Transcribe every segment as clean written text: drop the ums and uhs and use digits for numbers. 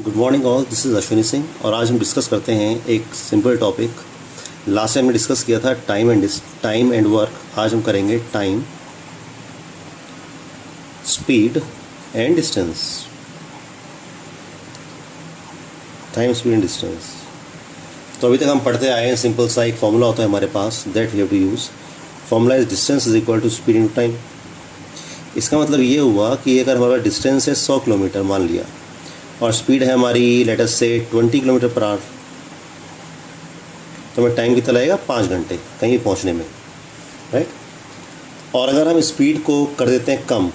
Good morning all, this is Ashwini Singh और आज हम डिस्कस करते हैं एक सिंपल टॉपिक। लास्ट टाइम हमने डिस्कस किया था टाइम एंड वर्क। आज हम करेंगे time, speed and distance. Time, speed and distance. तो अभी तक हम पढ़ते आए हैं, सिंपल सा एक फॉर्मूला होता है हमारे पास, that we have to use. Formula is distance is equal to speed in time. इसका मतलब ये हुआ कि अगर हमारा डिस्टेंस है 100 किलोमीटर मान लिया और स्पीड है हमारी लेट अस से 20 किलोमीटर पर आवर, तो हमें टाइम कितना लगेगा? 5 घंटे कहीं भी पहुंचने में, राइट। और अगर हम स्पीड को कर देते हैं कम,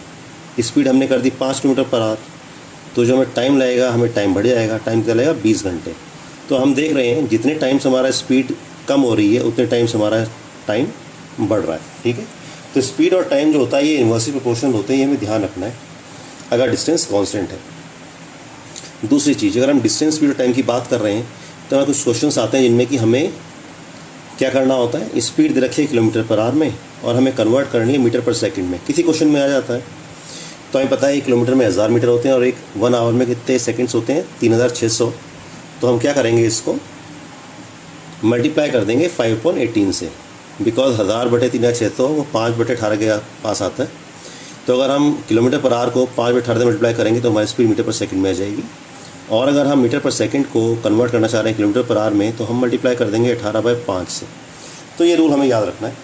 स्पीड हमने कर दी 5 किलोमीटर पर आवर, तो जो हमें टाइम लगेगा, हमें टाइम बढ़ जाएगा। टाइम कितना लगेगा? 20 घंटे। तो हम देख रहे हैं जितने टाइम से हमारा स्पीड कम हो रही है उतने टाइम से हमारा टाइम बढ़ रहा है, ठीक है। तो स्पीड और टाइम जो होता है ये इन्वर्सली प्रोपोर्शनल होते हैं, ये हमें ध्यान रखना है अगर डिस्टेंस कांस्टेंट है। दूसरी चीज़, अगर हम डिस्टेंस, स्पीड और टाइम की बात कर रहे हैं तो हमें कुछ क्वेश्चंस आते हैं जिनमें कि हमें क्या करना होता है। स्पीड दे रखी है किलोमीटर पर आवर में और हमें कन्वर्ट करनी है मीटर पर सेकंड में। किसी क्वेश्चन में आ जाता है। तो हमें पता है 1 किलोमीटर में 1000 मीटर होते हैं और 1 आवर में कितने सेकेंड्स होते हैं? 3600। तो हम क्या करेंगे, इसको मल्टीप्लाई कर देंगे 5/18 से, बिकॉज 1000 बटे 3600 वो 5/18 के पास आता है। तो अगर हम किलोमीटर पर आवर को 5/18 से मल्टीप्लाई करेंगे तो हमारी स्पीड मीटर पर सेकंड में आ जाएगी। और अगर हम मीटर पर सेकंड को कन्वर्ट करना चाह रहे हैं किलोमीटर पर आवर में, तो हम मल्टीप्लाई कर देंगे 18/5 से। तो ये रूल हमें याद रखना है।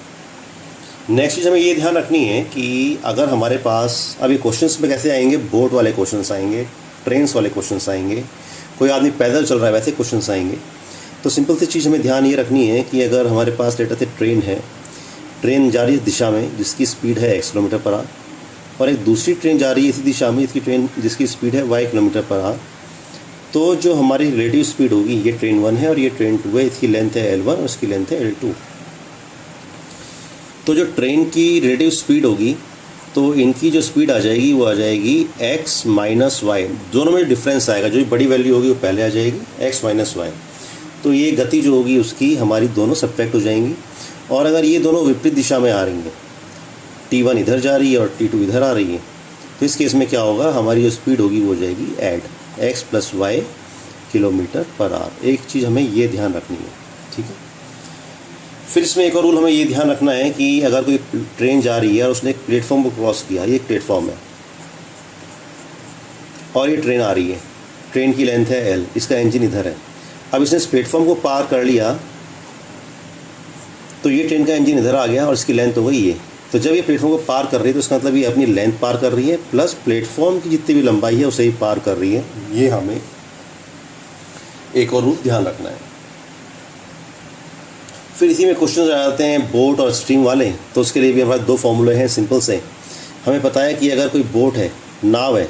नेक्स्ट चीज़ हमें ये ध्यान रखनी है कि अगर हमारे पास अभी क्वेश्चंस में कैसे आएंगे, बोट वाले क्वेश्चंस आएंगे, ट्रेन्स वाले क्वेश्चंस आएंगे, कोई आदमी पैदल चल रहा है वैसे क्वेश्चंस आएंगे। तो सिंपल सी चीज़ हमें ध्यान ये रखनी है कि अगर हमारे पास लेटर से ट्रेन है, ट्रेन जा रही है दिशा में जिसकी स्पीड है x किलोमीटर पर आवर, और एक दूसरी ट्रेन जा रही है इसी दिशा में जिसकी स्पीड है y किलोमीटर पर आवर, तो जो हमारी रिलेटिव स्पीड होगी, ये ट्रेन 1 है और ये ट्रेन 2 है, इसकी लेंथ है L1 और इसकी लेंथ है L2। तो जो ट्रेन की रिलेटिव स्पीड होगी तो इनकी जो स्पीड आ जाएगी वो आ जाएगी x माइनस वाई। दोनों में डिफरेंस आएगा, जो बड़ी वैल्यू होगी वो पहले आ जाएगी, x माइनस वाई। तो ये गति जो होगी उसकी हमारी दोनों सब्ट्रैक्ट हो जाएंगी। और अगर ये दोनों विपरीत दिशा में आ रही हैं, T1 इधर जा रही है और T2 इधर आ रही है, तो इस केस में क्या होगा, हमारी जो स्पीड होगी वो हो जाएगी add x plus y kilometre per hour. एक चीज़ हमें ये ध्यान रखनी है, ठीक है। फिर इसमें एक और रूल हमें ये ध्यान रखना है कि अगर कोई ट्रेन जा रही है और उसने एक प्लेटफॉर्म को क्रॉस किया, ये एक प्लेटफॉर्म है और ये ट्रेन आ रही है, ट्रेन की लेंथ है L, इसका इंजन इधर है। अब इसने इस प्लेटफॉर्म को पार कर लिया तो ये ट्रेन का इंजन इधर आ गया और इसकी लेंथ हो गई ये। तो जब ये प्लेटफॉर्म को पार कर रही है तो इसका मतलब ये अपनी लेंथ पार कर रही है प्लस प्लेटफॉर्म की जितनी भी लंबाई है उसे ही पार कर रही है। ये हमें एक और रूल ध्यान रखना है। फिर इसी में क्वेश्चन आ जाते हैं बोट और स्ट्रीम वाले। तो उसके लिए भी हमारे 2 फॉर्मूले हैं सिंपल से। हमें पता है कि अगर कोई बोट है, नाव है,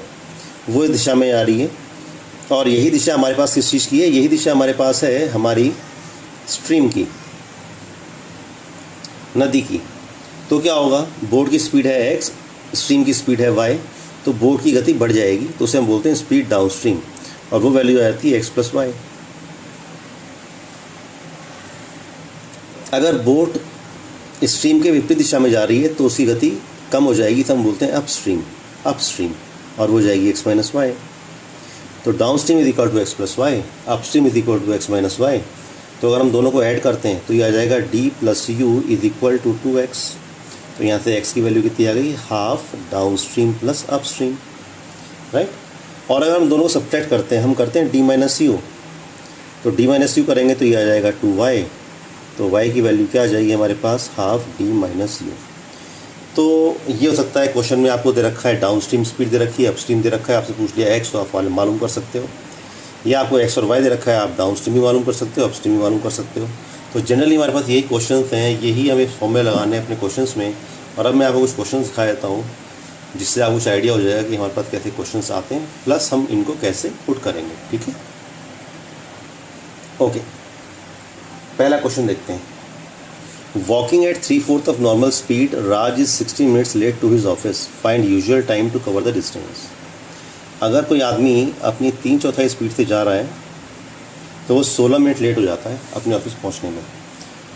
वो इस दिशा में आ रही है और यही दिशा हमारे पास किस चीज़ की है? यही दिशा हमारे पास है हमारी स्ट्रीम की, नदी की। तो क्या होगा, बोट की स्पीड है x, स्ट्रीम की स्पीड है y, तो बोट की गति बढ़ जाएगी, तो उसे हम बोलते हैं स्पीड डाउन स्ट्रीम, और वो वैल्यू आ जाती है x प्लस वाई। अगर बोट स्ट्रीम के विपरीत दिशा में जा रही है तो उसकी गति कम हो जाएगी, तो हम बोलते हैं अपस्ट्रीम, और वो जाएगी x माइनस वाई। तो downstream is equal to x plus y, upstream is equal to x minus y. तो अगर हम दोनों को ऐड करते हैं तो ये आ जाएगा d plus u is equal to 2x। तो यहाँ से x की वैल्यू कितनी आ गई? Half down stream plus up stream, right. और अगर हम दोनों को सब्ट्रैक्ट करते हैं, हम करते हैं d माइनस यू, तो d माइनस यू करेंगे तो ये आ जाएगा 2y। तो y की वैल्यू क्या आ जाएगी हमारे पास? Half d minus u. तो ये हो सकता है क्वेश्चन में आपको दे रखा है डाउन स्ट्रीम स्पीड दे रखी है, अप स्ट्रीम दे रखा है, आपसे पूछ लिया x, तो आप मालूम कर सकते हो, या आपको x और y दे रखा है, आप डाउन स्ट्रीम भी मालूम कर सकते हो, अप स्ट्रीम भी मालूम कर सकते हो। तो जनरली हमारे पास यही क्वेश्चंस हैं, यही हमें फॉर्मूले लगाने हैं अपने क्वेश्चंस में। और अब मैं आपको कुछ क्वेश्चंस दिखा देता हूँ जिससे आपको कुछ आइडिया हो जाएगा कि हमारे पास कैसे क्वेश्चंस आते हैं, प्लस हम इनको कैसे पुट करेंगे, ठीक है। ओके, पहला क्वेश्चन देखते हैं। Walking at 3/4 of normal speed, Raj is 60 minutes late to his office, find usual time to cover the distance. अगर कोई आदमी अपनी 3/4 स्पीड से जा रहा है तो वो 16 मिनट लेट हो जाता है अपने ऑफिस पहुंचने में।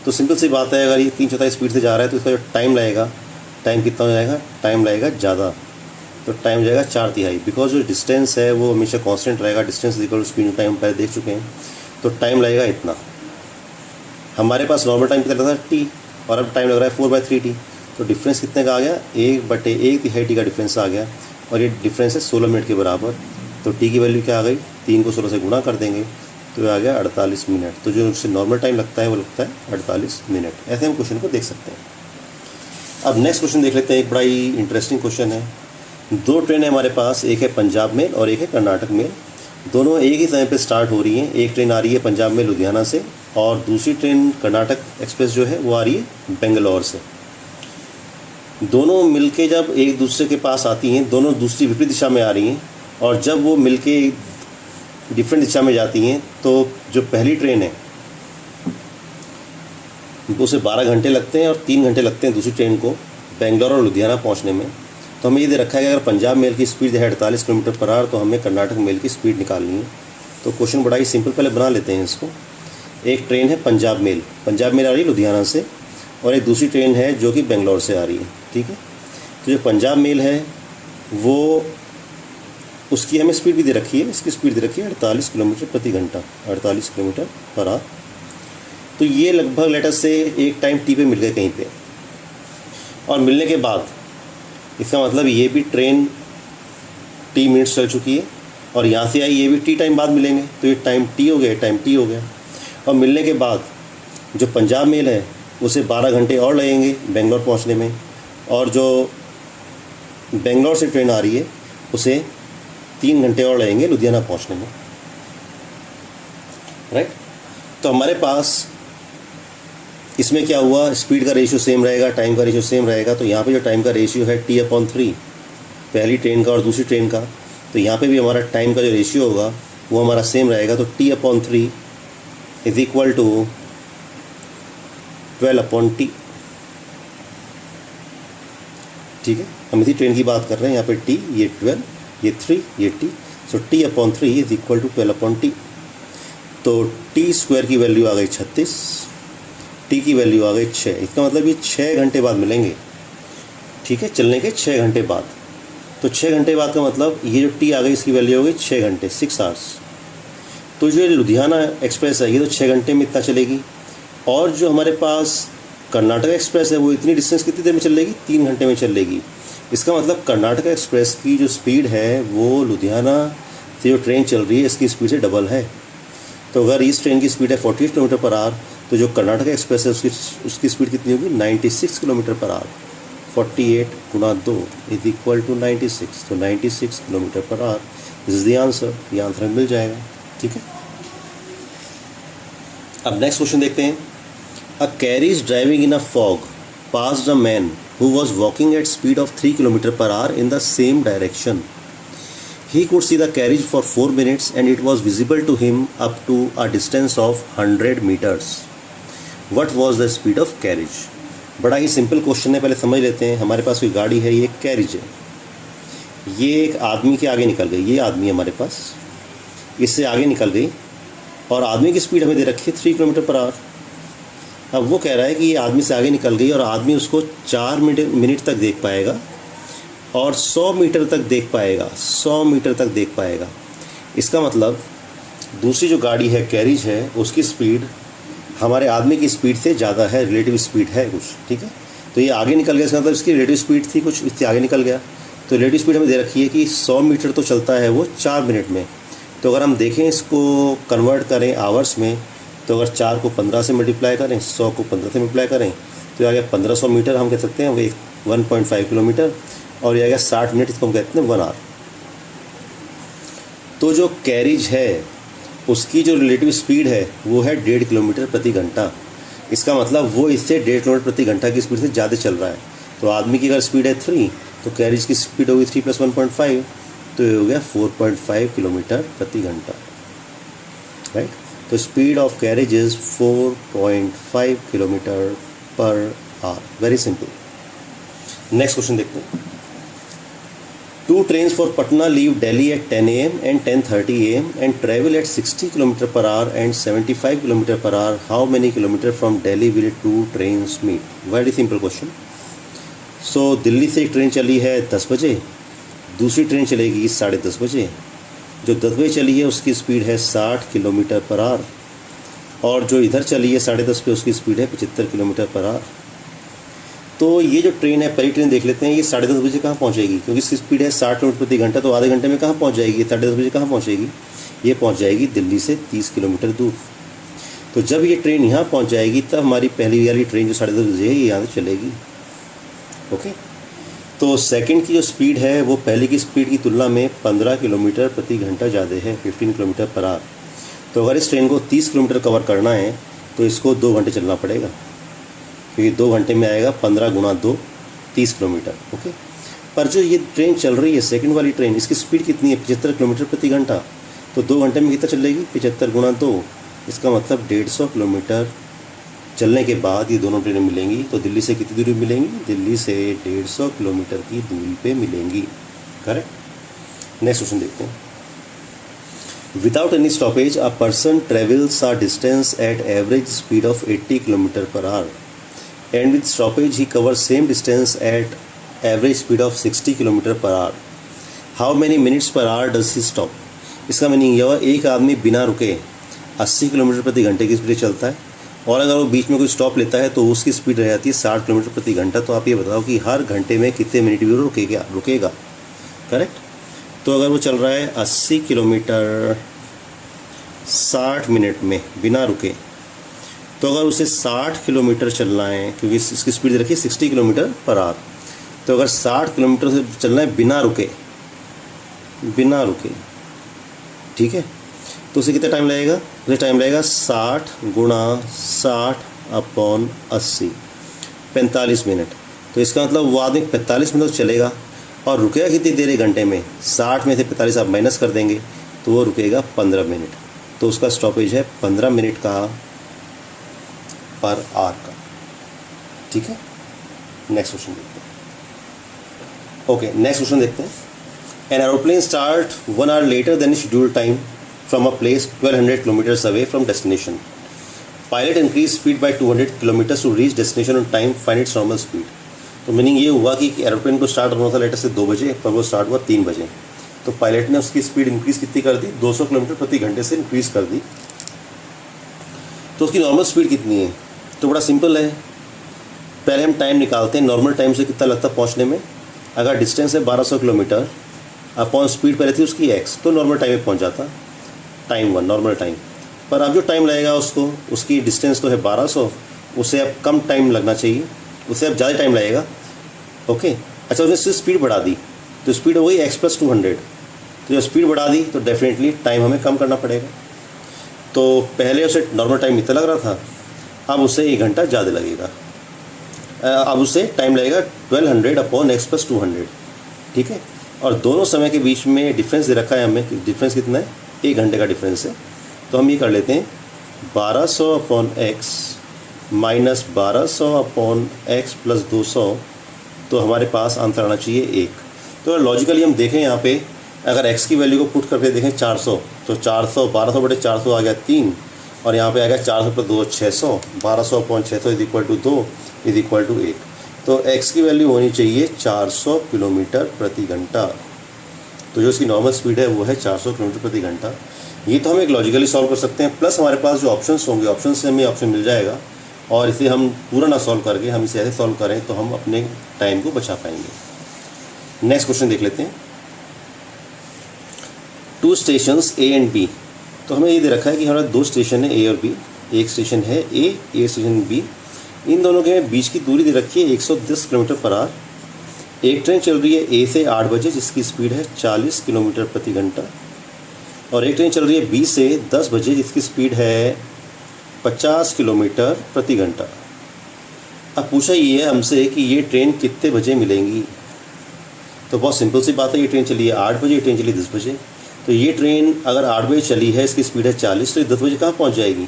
तो सिंपल सी बात है, अगर ये 3/4 स्पीड से जा रहा है तो इसका जो टाइम लगेगा, टाइम कितना हो जाएगा? टाइम लगेगा ज़्यादा। तो टाइम जाएगा 4/3, बिकॉज जो डिस्टेंस है वो हमेशा कांस्टेंट रहेगा, distance equal to speed time पहले देख चुके हैं। तो टाइम लगेगा इतना, हमारे पास नॉर्मल टाइम कितना था t, और अब टाइम लग रहा है 4/3t। तो डिफरेंस कितने का आ गया, 1/1/3 का डिफरेंस आ गया, और ये डिफरेंस है 16 मिनट के बराबर। तो t की वैल्यू क्या आ गई, 3 को 16 से गुणा कर देंगे तो ये आ गया 48 मिनट। तो जो उससे नॉर्मल टाइम लगता है वो लगता है 48 मिनट। ऐसे हम क्वेश्चन को देख सकते हैं। अब नेक्स्ट क्वेश्चन देख लेते हैं, एक बड़ा ही इंटरेस्टिंग क्वेश्चन है। 2 ट्रेन है हमारे पास, एक है पंजाब मेल और एक है कर्नाटक मेल। दोनों एक ही समय पे स्टार्ट हो रही हैं। एक ट्रेन आ रही है पंजाब में लुधियाना से, और दूसरी ट्रेन कर्नाटक एक्सप्रेस जो है वो आ रही है बेंगलोर से। दोनों मिलके जब एक दूसरे के पास आती हैं, दोनों दूसरी विपरीत दिशा में आ रही हैं, और जब वो मिलके डिफरेंट दिशा में जाती हैं तो जो पहली ट्रेन है उसे 12 घंटे लगते हैं और 3 घंटे लगते हैं दूसरी ट्रेन को बेंगलोर और लुधियाना पहुंचने में। तो हमें ये दे रखा है कि अगर पंजाब मेल की स्पीड है 48 किलोमीटर पर आवर, तो हमें कर्नाटक मेल की स्पीड निकालनी है। तो क्वेश्चन बड़ा ही सिंपल, पहले बना लेते हैं इसको। एक ट्रेन है पंजाब मेल आ रही है लुधियाना से, और एक दूसरी ट्रेन है जो कि बेंगलोर से आ रही है, ठीक है। तो जो पंजाब मेल है वो, उसकी हमें स्पीड भी दे रखी है, इसकी स्पीड दे रखी है 48 किलोमीटर प्रति घंटा, 48 किलोमीटर पर आवर। तो ये लगभग लेटर से एक टाइम टी पे मिल गए कहीं पे, और मिलने के बाद इसका मतलब ये भी ट्रेन टी मिनट्स चल चुकी है, और यहाँ से आई ये भी टी टाइम बाद मिलेंगे, तो ये टाइम टी हो गया, टाइम टी हो गया। और मिलने के बाद जो पंजाब मेल है उसे 12 घंटे और लगेंगे बेंगलोर पहुँचने में, और जो बेंगलोर से ट्रेन आ रही है उसे 3 घंटे और लगेंगे लुधियाना पहुँचने में, राइट। तो हमारे पास इसमें क्या हुआ, स्पीड का रेशियो सेम रहेगा, टाइम का रेशियो सेम रहेगा। तो यहाँ पे जो टाइम का रेशियो है t/3 पहली ट्रेन का और दूसरी ट्रेन का, तो यहाँ पे भी हमारा टाइम का जो रेशियो होगा वो हमारा सेम रहेगा। तो t/3 is equal to 12/t, ठीक है। हम इसी ट्रेन की बात कर रहे हैं, यहाँ पे t, ये 12, ये 3, ये t। So t/3 is equal to 12/t। तो t स्क्वायर की वैल्यू आ गई 36, टी की वैल्यू आ गई 6। इसका मतलब ये 6 घंटे बाद मिलेंगे, ठीक है, चलने के 6 घंटे बाद। तो 6 घंटे बाद का मतलब ये जो टी आ गई इसकी वैल्यू हो गई 6 घंटे, 6 आवर्स। तो जो लुधियाना एक्सप्रेस है ये तो 6 घंटे में इतना चलेगी, और जो हमारे पास कर्नाटक एक्सप्रेस है वो इतनी डिस्टेंस कितनी देर में चलेगी, 3 घंटे में चलेगी। इसका मतलब कर्नाटक एक्सप्रेस की जो स्पीड है वो लुधियाना से जो ट्रेन चल रही है इसकी स्पीड से डबल है। तो अगर इस ट्रेन की स्पीड है 48 किलोमीटर पर आवर, तो जो कर्नाटक एक्सप्रेस है उसकी स्पीड कितनी होगी, 96 किलोमीटर पर आवर। 48 गुणा 2 इज इक्वल टू 96, तो 96 kilometre per hour this is the answer. ये आंसर मिल जाएगा, ठीक है। अब नेक्स्ट क्वेश्चन देखते हैं। A carriage driving in a fog passed a man who was walking at speed of 3 kilometre per hour in the same direction. He could see the carriage for 4 minutes and it was visible to him up to a distance of 100 meters. What was the speed of carriage? बड़ा ही simple question है, पहले समझ लेते हैं। हमारे पास कोई गाड़ी है, ये एक कैरिज है, ये एक आदमी के आगे निकल गई, ये आदमी हमारे पास इससे आगे निकल गई, और आदमी की स्पीड हमें दे रखी है 3 किलोमीटर पर आवर। अब वो कह रहा है कि ये आदमी से आगे निकल गई और आदमी उसको 4 मिनट तक देख पाएगा और 100 मीटर तक देख पाएगा, 100 मीटर तक देख पाएगा। इसका मतलब दूसरी जो गाड़ी है, कैरिज है, उसकी स्पीड हमारे आदमी की स्पीड से ज़्यादा है, रिलेटिव स्पीड है कुछ, ठीक है। तो ये आगे निकल गया, इसका मतलब इसकी रिलेटिव स्पीड थी कुछ, इससे आगे निकल गया। तो रिलेटिव स्पीड हमें दे रखी है कि 100 मीटर तो चलता है वो 4 मिनट में। तो अगर हम देखें इसको कन्वर्ट करें आवर्स में, तो अगर 4 को 15 से मल्टीप्लाई करें, 100 को 15 से मल्टीप्लाई करें, तो ये आ गया 1500 मीटर, हम कह सकते हैं वो 1.5 किलोमीटर, और ये आ गया 60 मिनट, इसको हम कहते हैं 1 आवर। तो जो कैरिज है उसकी जो रिलेटिव स्पीड है वो है 1.5 किलोमीटर प्रति घंटा। इसका मतलब वो इससे 1.5 किलोमीटर प्रति घंटा की स्पीड से ज़्यादा चल रहा है। तो आदमी की अगर स्पीड है 3, तो कैरिज की स्पीड होगी 3 + 1.5, तो ये हो गया 4.5 किलोमीटर प्रति घंटा, राइट। तो speed of carriage is 4.5 kilometre per our. Very simple. Next question देखते हैं। 2 trains for Patna leave Delhi at 10 a.m. and 10:30 a.m. and travel at 60 km per hour and 75 km per hour. How many kilometers from Delhi will 2 trains meet? Very simple question. So Delhi से एक train चली है 10 बजे, दूसरी train चलेगी 10:30 बजे। जो 10 बजे चली है उसकी स्पीड है 60 किलोमीटर पर आवर, और जो इधर चली है 10:30 पे उसकी स्पीड है 75 किलोमीटर पर आवर। तो ये जो ट्रेन है, पहली ट्रेन देख लेते हैं, ये 10:30 बजे कहाँ पहुँचेगी, क्योंकि इसकी स्पीड है 60 किलोमीटर प्रति घंटा। तो आधे घंटे में कहाँ पहुँच जाएगी, 10:30 बजे कहाँ पहुँचेगी, ये पहुँच जाएगी दिल्ली से 30 किलोमीटर दूर। तो जब ये ट्रेन यहाँ पहुँच जाएगी तब हमारी पहली वाली ट्रेन जो 10:30 बजे है ये यहाँ से चलेगी। ओके, तो सेकंड की जो स्पीड है वो पहले की स्पीड की तुलना में 15 किलोमीटर प्रति घंटा ज़्यादा है, 15 किलोमीटर पर आवर। तो अगर इस ट्रेन को 30 किलोमीटर कवर करना है तो इसको 2 घंटे चलना पड़ेगा, क्योंकि 2 घंटे में आएगा 15 गुणा 2, 30 किलोमीटर। ओके, पर जो ये ट्रेन चल रही है सेकंड वाली ट्रेन, इसकी स्पीड कितनी है, 75 किलोमीटर प्रति घंटा। तो 2 घंटे में कितना चलेगी, 75 गुणा 2, इसका मतलब 150 किलोमीटर चलने के बाद ये दोनों ट्रेनें मिलेंगी। तो दिल्ली से कितनी दूरी मिलेंगी, दिल्ली से 150 किलोमीटर की दूरी पे मिलेंगी। करेक्ट। नेक्स्ट क्वेश्चन देखते हैं। Without any stoppage a person travels a distance at average speed of 80 kilometre per hour, and with stoppage he covers same distance at average speed of 60 kilometre per hour. How many minutes per hour does he stop. इसका meaning यह, एक आदमी बिना रुके 80 kilometre प्रति घंटे की speed चलता है, और अगर वो बीच में कोई स्टॉप लेता है तो उसकी स्पीड रह जाती है 60 किलोमीटर प्रति घंटा। तो आप ये बताओ कि हर घंटे में कितने मिनट भी रुकेगा। करेक्ट। तो अगर वो चल रहा है 80 किलोमीटर 60 मिनट में बिना रुके, तो अगर उसे 60 किलोमीटर चलना है, क्योंकि इसकी स्पीड रखिए 60 किलोमीटर पर आवर, तो अगर 60 किलोमीटर से चलना है बिना रुके, ठीक है, तो उसे कितना टाइम लगेगा, उसे टाइम लगेगा 60 गुणा 60 अपॉन 80, 45 मिनट। तो इसका मतलब वो आदमी 45 मिनट चलेगा, और रुकेगा कितनी देर, एक घंटे में। 60 में से 45 आप माइनस कर देंगे तो वो रुकेगा 15 मिनट। तो उसका स्टॉपेज है 15 मिनट का पर आवर का। ठीक है, नेक्स्ट क्वेश्चन देखते हैं। ओके, नेक्स्ट क्वेश्चन देखते हैं। An aeroplane start 1 hour later then scheduled time from a place 1200 kilometers away from destination. Pilot increased speed by 200 kilometers to reach destination on time. Find its normal speed. तो meaning ये हुआ कि aeroplane को start होना था letter से 2 बजे, पर वो स्टार्ट हुआ 3 बजे। तो पायलट ने उसकी स्पीड इंक्रीज़ कितनी कर दी, 200 किलोमीटर प्रति घंटे से इंक्रीज़ कर दी। तो उसकी नॉर्मल स्पीड कितनी है, तो बड़ा सिंपल है। पहले हम टाइम निकालते हैं, नॉर्मल टाइम से कितना लगता है पहुँचने में। अगर डिस्टेंस है 1200 किलोमीटर, अपॉन स्पीड पहले थी उसकी x, तो नॉर्मल टाइम में पहुँच जाता, टाइम 1 नॉर्मल टाइम। पर अब जो टाइम लगेगा उसको, उसकी डिस्टेंस तो है 1200, उससे अब कम टाइम लगना चाहिए, उससे अब ज़्यादा टाइम लगेगा। ओके, अच्छा, उसने सिर्फ स्पीड बढ़ा दी, तो स्पीड हो गई x + 200। तो जब स्पीड बढ़ा दी तो डेफिनेटली टाइम हमें कम करना पड़ेगा। तो पहले उसे नॉर्मल टाइम इतना लग रहा था, अब उससे 1 घंटा ज़्यादा लगेगा। अब उससे टाइम लगेगा 1200 अपॉन x + 200। ठीक है, और दोनों समय के बीच में डिफरेंस दे रखा है हमें, डिफरेंस कितना है, 1 घंटे का डिफरेंस है। तो हम ये कर लेते हैं 1200 upon x minus 1200 upon x + 200, तो हमारे पास आंसर आना चाहिए 1। तो लॉजिकली हम देखें यहाँ पे, अगर x की वैल्यू को पुट करके देखें 400, तो 400 1200 बटे 400 आ गया 3, और यहाँ पे आ गया 400 + 2 600, 1200 अपॉन 600 = 2 = 1। तो x की वैल्यू होनी चाहिए 400 किलोमीटर प्रति घंटा। तो जो इसकी नॉर्मल स्पीड है वो है 400 किलोमीटर प्रति घंटा। ये तो हम एक लॉजिकली सॉल्व कर सकते हैं, प्लस हमारे पास जो ऑप्शंस होंगे, ऑप्शन से हमें ऑप्शन मिल जाएगा, और इसे हम पूरा ना सॉल्व करके हम इसे ऐसे सॉल्व करें तो हम अपने टाइम को बचा पाएंगे। नेक्स्ट क्वेश्चन देख लेते हैं। 2 स्टेशंस A एंड B। तो हमें ये दे रखा है कि हमारा 2 स्टेशन है A और B। एक स्टेशन है A, एक स्टेशन B। इन दोनों के बीच की दूरी दे रखी है 110 किलोमीटर पर आवर। एक ट्रेन चल रही है A से 8 बजे जिसकी स्पीड है 40 किलोमीटर प्रति घंटा, और एक ट्रेन चल रही है B से 10 बजे जिसकी स्पीड है 50 किलोमीटर प्रति घंटा। अब पूछा ये है हमसे कि ये ट्रेन कितने बजे मिलेंगी। तो बहुत सिंपल सी बात है, ये ट्रेन चली है 8 बजे, ये ट्रेन चली 10 बजे। तो ये ट्रेन अगर 8 बजे चली है, इसकी स्पीड है 40, तो ये 10 बजे कहाँ पहुँच जाएगी,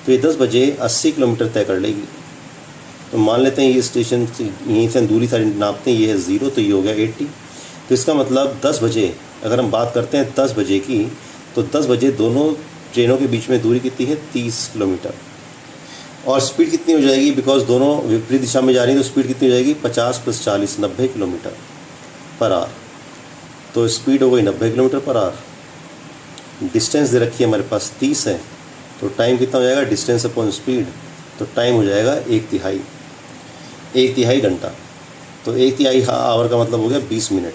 तो ये 10 बजे 80 किलोमीटर तय कर लेगी। तो मान लेते हैं ये स्टेशन यहीं से दूरी सारी नापते हैं, ये है 0, तो ये हो गया 80। तो इसका मतलब 10 बजे, अगर हम बात करते हैं 10 बजे की, तो 10 बजे दोनों ट्रेनों के बीच में दूरी कितनी है, 30 किलोमीटर। और स्पीड कितनी हो जाएगी, बिकॉज दोनों विपरीत दिशा में जा रही है, तो स्पीड कितनी हो जाएगी, 50 + 40 90 किलोमीटर पर आवर। तो स्पीड हो गई 90 किलोमीटर पर आवर, डिस्टेंस दे रखी है हमारे पास 30 है, तो टाइम कितना हो जाएगा, डिस्टेंस अपॉन स्पीड, तो टाइम हो जाएगा 1/3 घंटा। तो 1/3 आवर का मतलब हो गया 20 मिनट।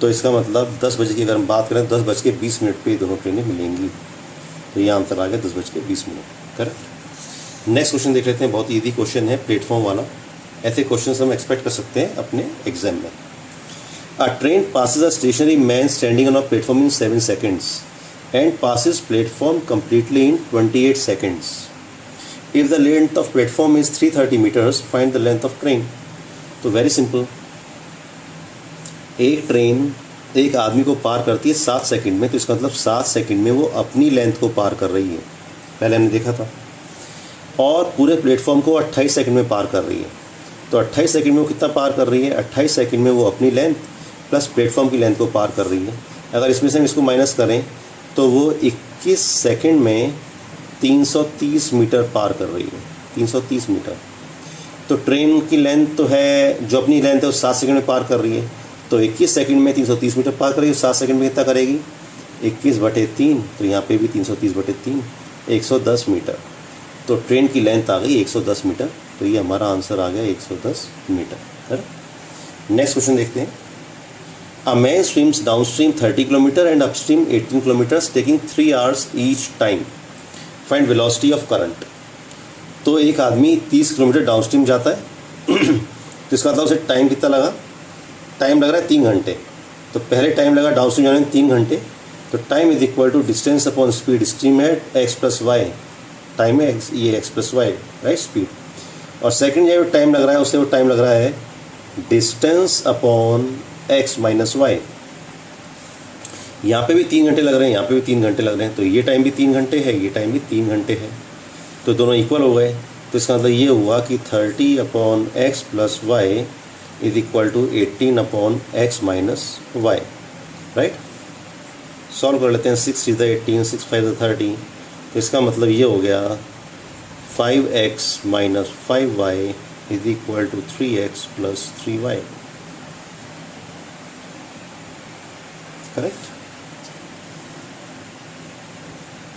तो इसका मतलब 10 बजे की अगर हम बात करें 10:20 पे दोनों ट्रेनें मिलेंगी। तो ये आंसर आ गया 10:20। करेक्ट। नेक्स्ट क्वेश्चन देख लेते हैं, बहुत ईजी क्वेश्चन है, प्लेटफॉर्म वाला। ऐसे क्वेश्चन हम एक्सपेक्ट कर सकते हैं अपने एग्जाम में। अ train passes a stationary man standing on a platform in 7 seconds and passes platform completely in 28 seconds. If the length of platform is 330 meters, find the length of train. तो very simple, एक train एक आदमी को पार करती है 7 second में, तो इसका मतलब 7 सेकंड में वो अपनी लेंथ को पार कर रही है, पहले हमने देखा था। और पूरे प्लेटफॉर्म को 28 सेकंड में पार कर रही है। तो 28 सेकंड में वो कितना पार कर रही है, 28 सेकंड में वो अपनी लेंथ प्लस प्लेटफॉर्म की लेंथ को पार कर रही है। अगर इसमें से हम इसको माइनस करें तो वो 21 सेकंड में 330 मीटर पार कर रही है, 330 मीटर। तो ट्रेन की लेंथ तो है, जो अपनी लेंथ है वो 7 सेकंड में पार कर रही है, तो 21 सेकंड में 330 मीटर पार करेगी, 7 सेकंड में कितना करेगी, 21/3, तो यहाँ पे भी 330/3, 110 मीटर। तो ट्रेन की लेंथ आ गई 110 मीटर, तो ये हमारा आंसर आ गया 110 मीटर। करेक्ट। नेक्स्ट क्वेश्चन देखते हैं। A man swims downstream 30 km and upstream 18 km, taking 3 hours each time. Find velocity of current. तो एक आदमी 30 किलोमीटर डाउनस्ट्रीम जाता है तो इसका मतलब उसे टाइम कितना लगा, टाइम लग रहा है 3 घंटे। तो पहले टाइम लगा डाउनस्ट्रीम जाने में 3 घंटे, तो time is equal to distance upon speed. Stream है x+y, टाइम है ये x+y, राइट, स्पीड। और सेकंड जो टाइम लग रहा है उसे वो टाइम लग रहा है डिस्टेंस अपॉन x - y। यहाँ पे भी 3 घंटे लग रहे हैं, यहाँ पे भी 3 घंटे लग रहे हैं, तो ये टाइम भी 3 घंटे है, ये टाइम भी 3 घंटे है, तो दोनों इक्वल हो गए। तो इसका मतलब ये हुआ कि 30/x + y is equal to 18/x - y, right. Solve कर लेते हैं। 6 × 18, 6 × 5 = 30, तो इसका मतलब ये हो गया 5x - 5y is equal to 3x + 3y। Correct.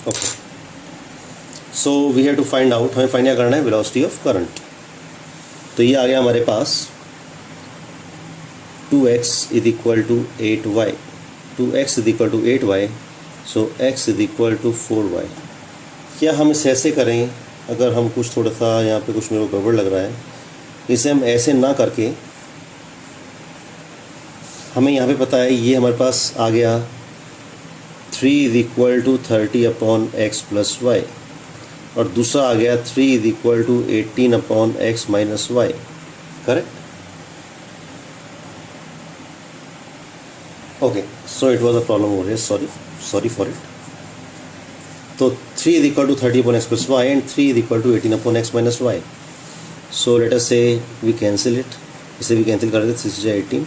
Okay, so we have to find out, हमें फाइंड करना है वेलोसिटी ऑफ करंट। तो ये आ गया हमारे पास 2x is equal to 8y, 2x is equal to 8y, so x is equal to 4y। क्या हम इसे ऐसे करें, अगर हम कुछ थोड़ा सा यहाँ पे कुछ मेरे को गड़बड़ लग रहा है, इसे हम ऐसे ना करके, हमें यहाँ पे पता है ये हमारे पास आ गया 3 is equal to 30/x + y, और दूसरा आ गया 3 is equal to 18/x - y। Correct. Okay, so it was a problem हो रही है, सॉरी फॉर इट। तो 3 is equal to 30/x + y and 3 is equal to 18/x - y। So let us say we cancel it, इसे भी cancel कर देते, 6 × 18,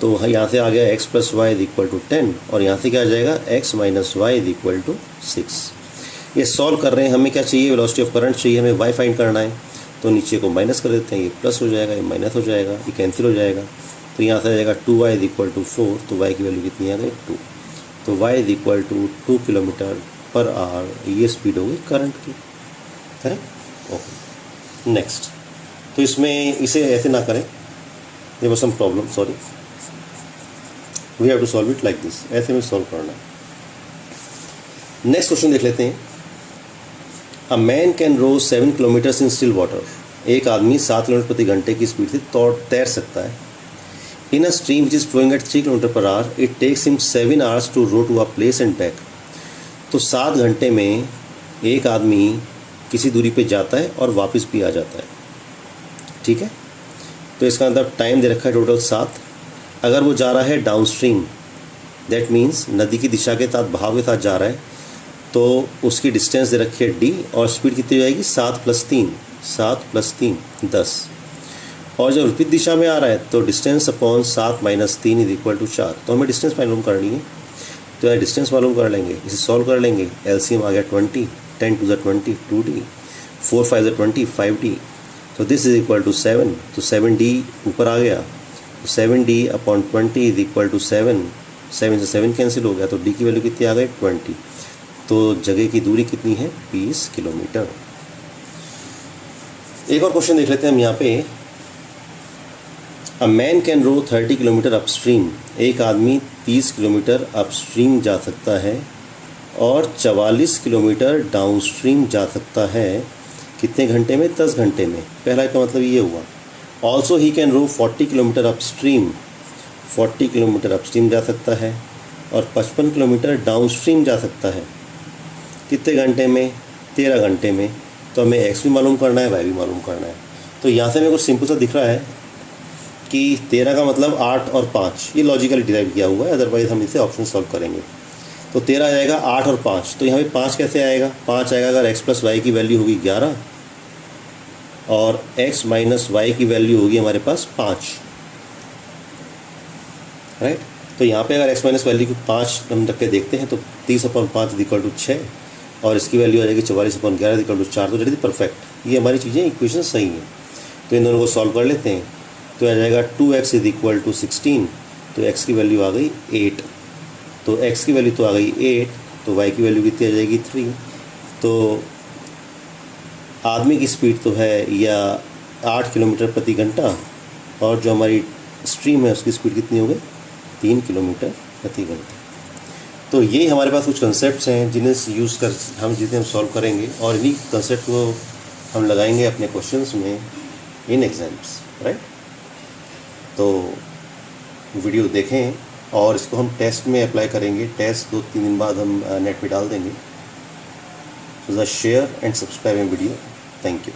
तो यहाँ से आ गया x + y is equal to 10, और यहाँ से क्या आ जाएगा x - y is equal to 6। ये सॉल्व कर रहे हैं, हमें क्या चाहिए, वेलोसिटी ऑफ करंट चाहिए, हमें y फाइंड करना है। तो नीचे को माइनस कर देते हैं, ये प्लस हो जाएगा, ये माइनस हो जाएगा, ये कैंसिल हो जाएगा, तो यहाँ से आ जाएगा 2y इज इक्वल टू 4, तो y की वैल्यू कितनी आ गई 2, तो y is equal to 2 km/h, ये स्पीड हो गई करंट की। करेक्ट। Okay, next. तो इसमें इसे ऐसे ना करें, there was some problem, sorry, we have to solve it like this, ऐसे में सॉल्व करना है। नेक्स्ट क्वेश्चन देख लेते हैं। A man can row 7 kilometres in still water. एक आदमी 7 किलोमीटर प्रति घंटे की स्पीड से तैर सकता है। In a stream which is flowing at 3 km/h, it takes him 7 hours to row to a place and back. तो 7 घंटे में एक आदमी किसी दूरी पे जाता है और वापस भी आ जाता है, ठीक है। तो इसका मतलब टाइम दे रखा है टोटल 7। अगर वो जा रहा है डाउनस्ट्रीम, दैट मीन्स नदी की दिशा के साथ, बहाव के साथ जा रहा है, तो उसकी डिस्टेंस दे रखी है d, और स्पीड कितनी हो जाएगी 7 + 3, 7 + 3 10। और जब विपरीत दिशा में आ रहा है तो distance upon 7 - 3 is equal to 4। तो हमें डिस्टेंस मालूम करनी है, तो यार डिस्टेंस मालूम कर लेंगे, इसे सॉल्व कर लेंगे। LCM आ गया 20, 10 × 2 = 20, 2d, 4 × 5 = 20, 5d, तो दिस इज इक्वल टू 7, तो 7d ऊपर आ गया, 7d/20 इज इक्वल टू 7, 7 से 7 कैंसिल हो गया, तो d की वैल्यू कितनी आ गई 20। तो जगह की दूरी कितनी है 20 किलोमीटर। एक और क्वेश्चन देख लेते हैं हम यहाँ पे। A man can row 30 kilometre upstream, एक आदमी 30 किलोमीटर अपस्ट्रीम जा सकता है और 44 किलोमीटर डाउनस्ट्रीम जा सकता है, कितने घंटे में? 10 घंटे में। पहला का मतलब ये हुआ। Also he can row 40 kilometre upstream, 40 kilometre upstream जा सकता है और 55 किलोमीटर डाउनस्ट्रीम जा सकता है, कितने घंटे में? 13 घंटे में। तो हमें एक्स भी मालूम करना है, वाई भी मालूम करना है। तो यहाँ से मेरे को सिंपल सा दिख रहा है कि 13 का मतलब 8 और 5, ये लॉजिकली डिराइव किया हुआ है, अदरवाइज़ हम इसे ऑप्शन सॉल्व करेंगे। तो 13 आ जाएगा 8 और 5, तो यहाँ पे 5 कैसे आएगा? 5 आएगा अगर x प्लस वाई की वैल्यू होगी 11 और x माइनस वाई की वैल्यू होगी हमारे पास 5, राइट। तो यहाँ पे अगर x माइनस वैल्यू को 5 हम रख के देखते हैं तो 30/5 इक्वल टू 6 और इसकी वैल्यू आ जाएगी 44/11 इक्वल टू 4। तो जल्दी परफेक्ट, ये हमारी चीज़ें इक्वेशन सही हैं। तो इन दोनों को सॉल्व कर लेते हैं। तो आ जाएगा 2x इज इक्वल टू 16, तो x की वैल्यू आ गई 8, तो x की वैल्यू तो आ गई 8, तो y की वैल्यू कितनी आ जाएगी 3। तो आदमी की स्पीड तो है या 8 किलोमीटर प्रति घंटा और जो हमारी स्ट्रीम है उसकी स्पीड कितनी हो गई 3 किलोमीटर प्रति घंटा। तो ये हमारे पास कुछ कंसेप्ट्स हैं जिन्हें यूज़ कर हम सॉल्व करेंगे और इन्हीं कंसेप्ट को हम लगाएंगे अपने क्वेश्चंस में इन एग्जाम्स, राइट। तो वीडियो देखें और इसको हम टेस्ट में अप्लाई करेंगे। टेस्ट 2-3 दिन बाद हम नेट पे डाल देंगे। So just share and subscribe my video. Thank you.